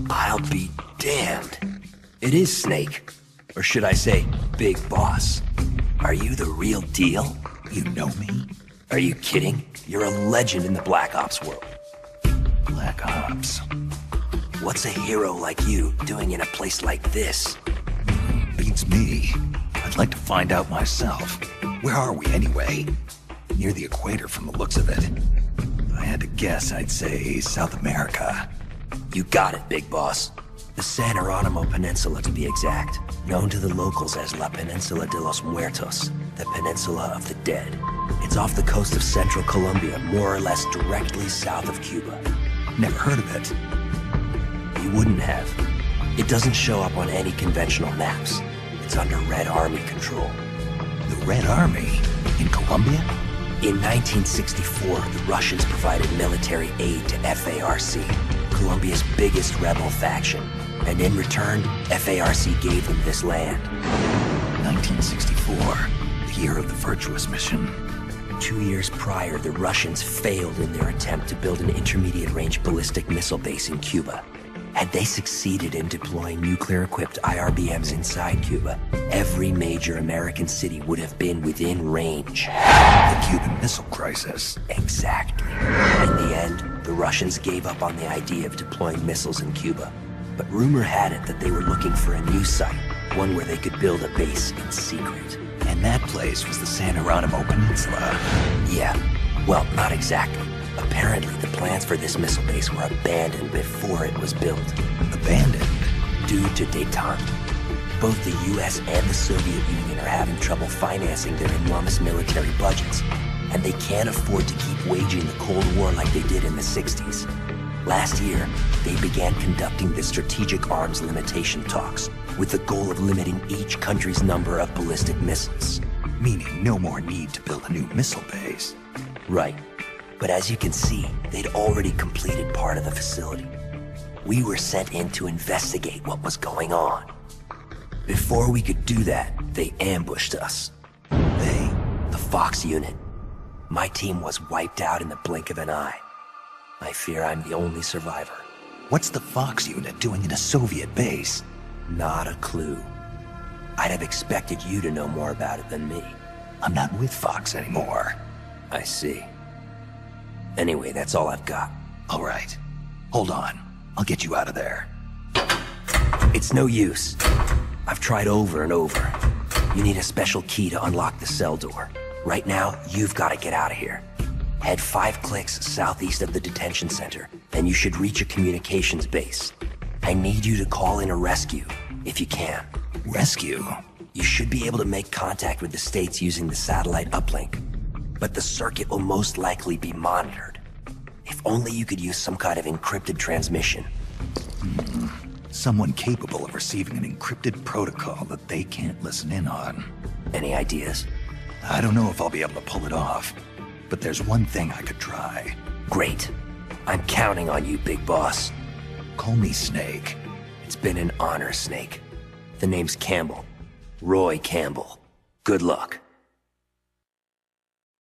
I'll be damned. It is Snake. Or should I say, Big Boss. Are you the real deal? You know me? Are you kidding? You're a legend in the Black Ops world. Black Ops. What's a hero like you doing in a place like this? Beats me. I'd like to find out myself. Where are we anyway? Near the equator from the looks of it. I had to guess, I'd say South America. You got it, Big Boss. The San Geronimo Peninsula, to be exact. Known to the locals as La Peninsula de los Muertos, the Peninsula of the Dead. It's off the coast of central Colombia, more or less directly south of Cuba. Never heard of it. You wouldn't have. It doesn't show up on any conventional maps. It's under Red Army control. The Red Army? In Colombia? In 1964, the Russians provided military aid to FARC, Colombia's biggest rebel faction. And in return, FARC gave them this land. 1964, the year of the Virtuous Mission. 2 years prior, the Russians failed in their attempt to build an intermediate-range ballistic missile base in Cuba. Had they succeeded in deploying nuclear-equipped IRBMs inside Cuba, every major American city would have been within range. The Cuban Missile Crisis. Exactly. In the end, the Russians gave up on the idea of deploying missiles in Cuba. But rumor had it that they were looking for a new site, one where they could build a base in secret. And that place was the San Geronimo Peninsula. Yeah, well, not exactly. Apparently, the plans for this missile base were abandoned before it was built. Abandoned? Due to détente. Both the US and the Soviet Union are having trouble financing their enormous military budgets, and they can't afford to keep waging the Cold War like they did in the 60s. Last year, they began conducting the strategic arms limitation talks with the goal of limiting each country's number of ballistic missiles. Meaning no more need to build a new missile base. Right. But as you can see, they'd already completed part of the facility. We were sent in to investigate what was going on. Before we could do that, they ambushed us. They? The Fox unit. My team was wiped out in the blink of an eye. I fear I'm the only survivor. What's the Fox unit doing in a Soviet base? Not a clue. I'd have expected you to know more about it than me. I'm not with Fox anymore. I see. Anyway, that's all I've got. All right. Hold on. I'll get you out of there. It's no use. I've tried over and over. You need a special key to unlock the cell door. Right now, you've got to get out of here. Head 5 clicks southeast of the detention center, and you should reach a communications base. I need you to call in a rescue, if you can. Rescue? You should be able to make contact with the States using the satellite uplink. But the circuit will most likely be monitored. If only you could use some kind of encrypted transmission. Someone capable of receiving an encrypted protocol that they can't listen in on. Any ideas? I don't know if I'll be able to pull it off, but there's one thing I could try. Great. I'm counting on you, Big Boss. Call me Snake. It's been an honor, Snake. The name's Campbell. Roy Campbell. Good luck.